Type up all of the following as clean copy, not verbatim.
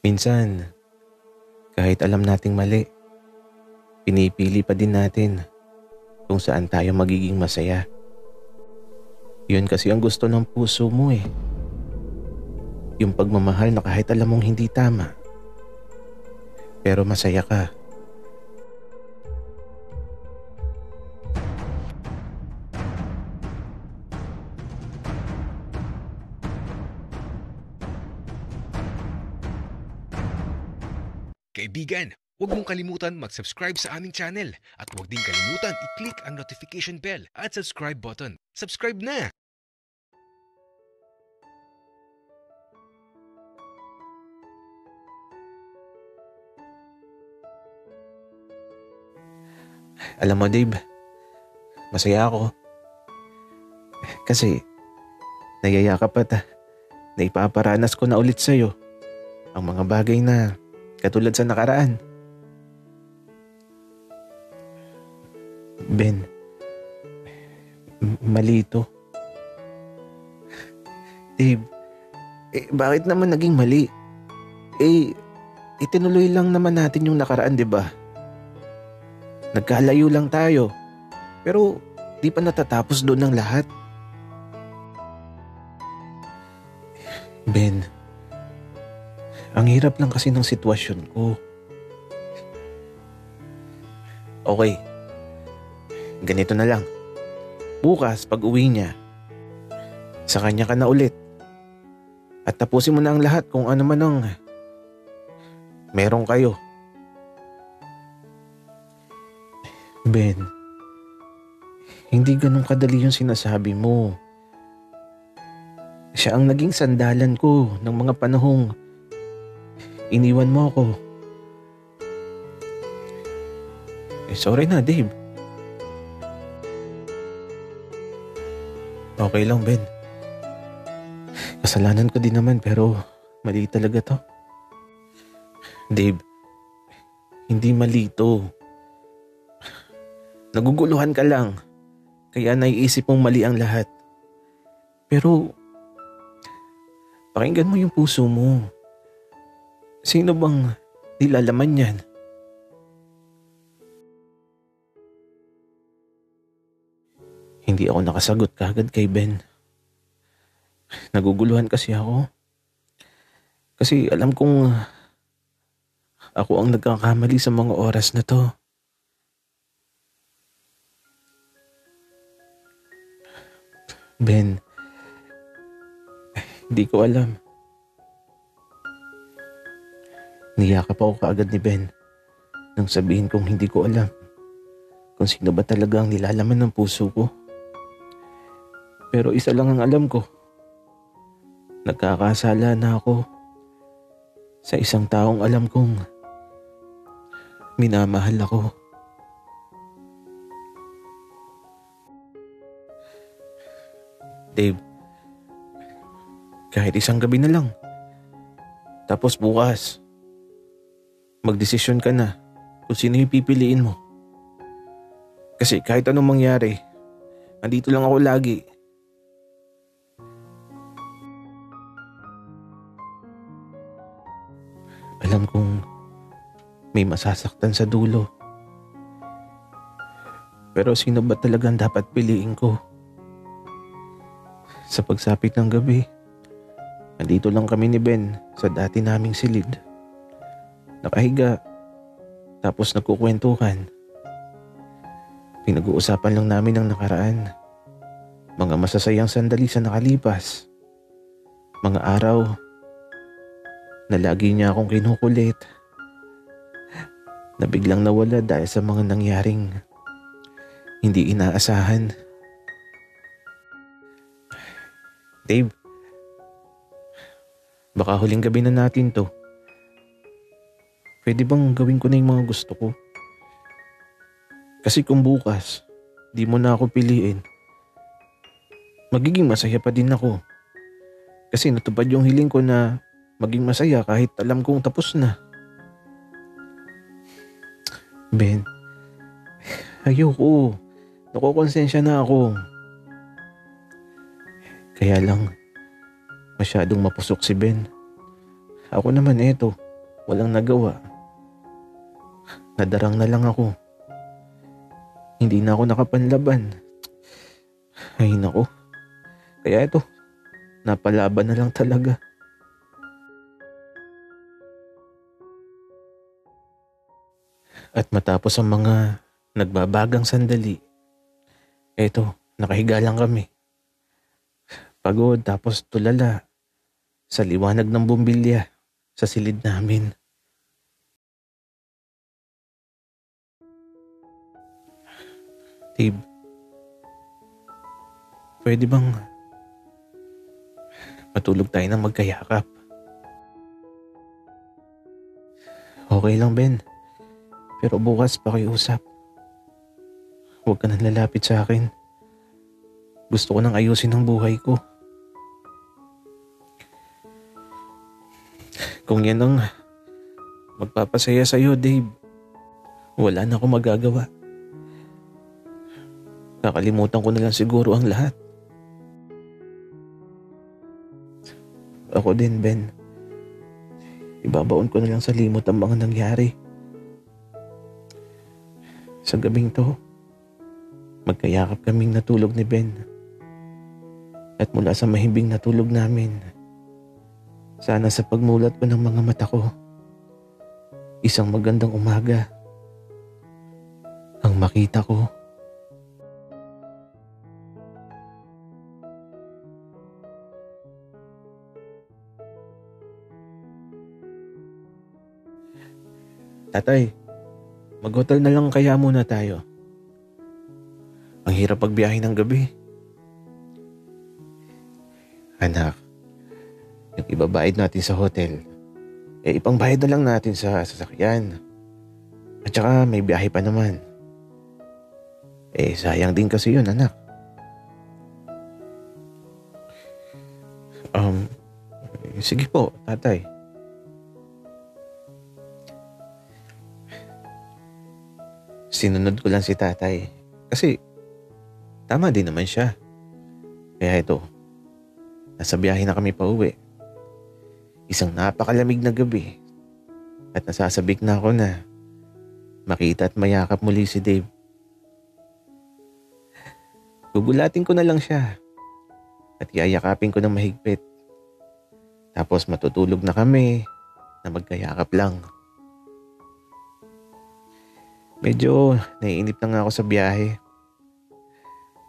Minsan, kahit alam nating mali, pinipili pa din natin kung saan tayo magiging masaya. Yun kasi ang gusto ng puso mo eh. Yung pagmamahal na kahit alam mong hindi tama, pero masaya ka. Kaibigan, huwag mong kalimutan mag-subscribe sa aming channel at huwag din kalimutan i-click ang notification bell at subscribe button. Subscribe na! Alam mo Dave, masaya ako. Kasi nayayakap at naipaparanas ko na ulit sa'yo ang mga bagay na katulad sa nakaraan. Ben, mali ito. Dave, bakit naman naging mali? Itinuloy lang naman natin yung nakaraan, di ba? Nagkalayo lang tayo, pero di pa natatapos doon ang lahat. Ben, ang hirap lang kasi ng sitwasyon ko. Okay, ganito na lang. Bukas pag uwi niya, sa kanya ka na ulit. At tapusin mo na ang lahat kung ano man ang meron kayo. Ben, hindi ganun kadali yung sinasabi mo. Siya ang naging sandalan ko ng mga panahong iniwan mo ako. Sorry na, Dave. Okay lang, Ben. Kasalanan ko din naman pero mali talaga to. Dave, hindi mali to. Naguguluhan ka lang, kaya naiisip mong mali ang lahat. Pero, pakinggan mo yung puso mo. Sino bang nilalaman yan? Hindi ako nakasagot kagad kay Ben. Naguguluhan kasi ako. Kasi alam kong ako ang nagkakamali sa mga oras na to. Ben, hindi ko alam. Niyakap ako kaagad ni Ben nang sabihin kong hindi ko alam kung sino ba talaga ang nilalaman ng puso ko. Pero isa lang ang alam ko. Nagkakasala na ako sa isang taong alam kong minamahal ako. Dave, kahit isang gabi na lang. Tapos bukas, magdesisyon ka na kung sino yung pipiliin mo. Kasi kahit anong mangyari, andito lang ako lagi. Alam kong may masasaktan sa dulo. Pero sino ba talagang dapat piliin ko? Sa pagsapit ng gabi, andito lang kami ni Ben sa dati naming silid. Nakahiga, tapos nagkukwentuhan. Pinag-uusapan lang namin ang nakaraan. Mga masasayang sandali sa nakalipas. Mga araw na lagi niya akong kinukulit. Na biglang nawala dahil sa mga nangyaring hindi inaasahan. Dave, baka huling gabi na natin to. Pwede bang gawin ko na yung mga gusto ko? Kasi kung bukas, di mo na ako piliin, magiging masaya pa din ako. Kasi natupad yung hiling ko na maging masaya kahit alam kong tapos na. Ben, ayoko. Nakokonsensya na ako. Kaya lang, masyadong mapusok si Ben. Ako naman eto, walang nagawa. Nadarang na lang ako. Hindi na ako nakapanlaban. Ay nako. Kaya ito, napalaban na lang talaga. At matapos ang mga nagbabagang sandali, eto, nakahiga lang kami. Pagod tapos tulala sa liwanag ng bumbilya sa silid namin. Tib, pwede bang matulog tayo ng magkayakap? Okay lang, Ben. Pero bukas pakiusap. Huwag ka nang lalapit sa akin. Gusto ko nang ayusin ang buhay ko. Kung yan ang magpapasaya sa'yo, Dave, wala na akong magagawa. Kakalimutan ko na lang siguro ang lahat. Ako din, Ben. Ibabaon ko na lang sa limot ang mga nangyari. Sa gabing to, magkayakap kaming natulog ni Ben. At mula sa mahimbing natulog namin, sana sa pagmulat ko ng mga mata ko, isang magandang umaga ang makita ko. Tatay, mag-hotel na lang kaya muna tayo. Ang hirap pagbiyahe ng gabi. Anak, yung ibabayad natin sa hotel, ipangbayad na lang natin sa sasakyan. At saka may biyahe pa naman. Sayang din kasi yun, anak. Sige po, tatay. Sinunod ko lang si tatay kasi tama din naman siya. Kaya ito, nasa biyahe na kami pa uwi. Isang napakalamig na gabi at nasasabik na ako na makita at mayakap muli si Dave. Gugulatin ko na lang siya at yayakapin ko ng mahigpit. Tapos matutulog na kami na magkayakap lang. Medyo naiinip na nga ako sa biyahe.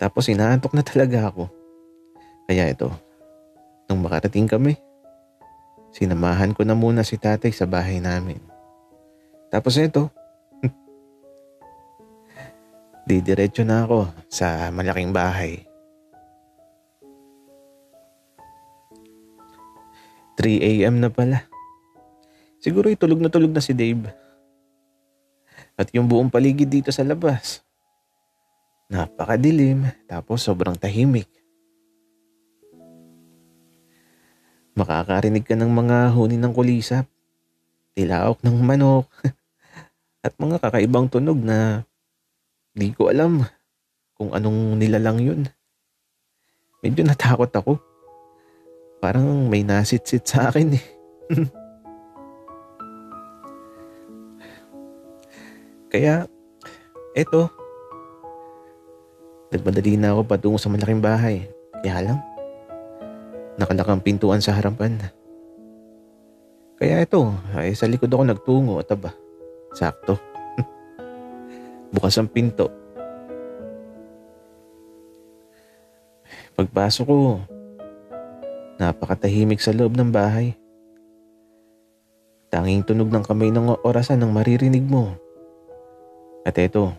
Tapos inaantok na talaga ako. Kaya ito, nung makarating kami, sinamahan ko na muna si tatay sa bahay namin. Tapos ito, didiretso na ako sa malaking bahay. 3 a.m. na pala. Siguro tulog na si Dave. At yung buong paligid dito sa labas, napakadilim tapos sobrang tahimik. Makakarinig ka ng mga huni ng kulisap, tilaok ng manok, at mga kakaibang tunog na di ko alam kung anong nilalang yun. Medyo natakot ako. Parang may nasit-sit sa akin eh. Kaya, eto, nagmadali na ako patungo sa malaking bahay. Kaya lang, nakalakang pintuan sa harapan. Kaya ito, sa likod ako nagtungo at aba, sakto. Bukas ang pinto. Pagpasok ko, napakatahimik sa loob ng bahay. Tanging tunog ng kamay ng orasan ang maririnig mo. At eto,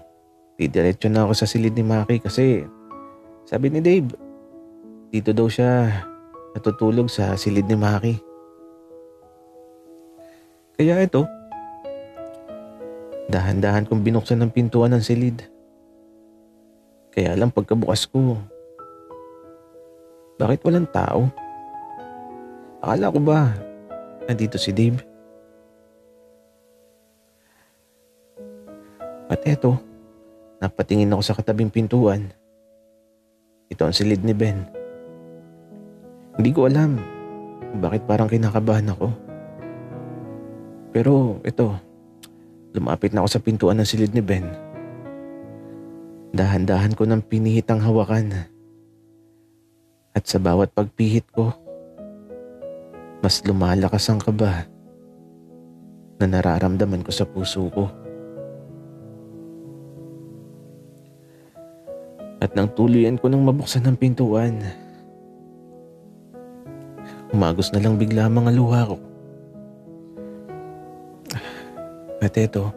didiretso na ako sa silid ni Maki kasi sabi ni Dave, dito daw siya natutulog sa silid ni Maki. Kaya ito, dahan-dahan kong binuksan ng pintuan ng silid. Kaya lang pagkabukas ko, bakit walang tao? Akala ko ba nandito si Dave? At eto, napatingin ako sa katabing pintuan. Ito ang silid ni Ben. Hindi ko alam kung bakit parang kinakabahan ako. Pero ito, lumapit na ako sa pintuan ng silid ni Ben. Dahan-dahan ko nang pinihit ang hawakan. At sa bawat pagpihit ko, mas lumalakas ang kaba na nararamdaman ko sa puso ko. At nang tuluyan ko nang mabuksan ang pintuan, umagos na lang bigla ang mga luha ko. At eto,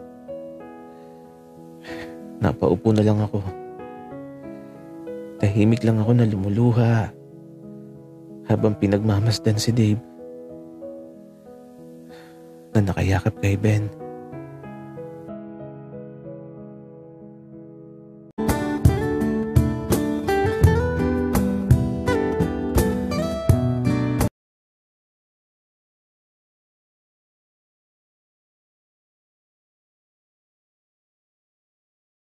napaupo na lang ako. Tahimik lang ako na lumuluha habang pinagmamasdan si Dave na nakayakap kay Ben.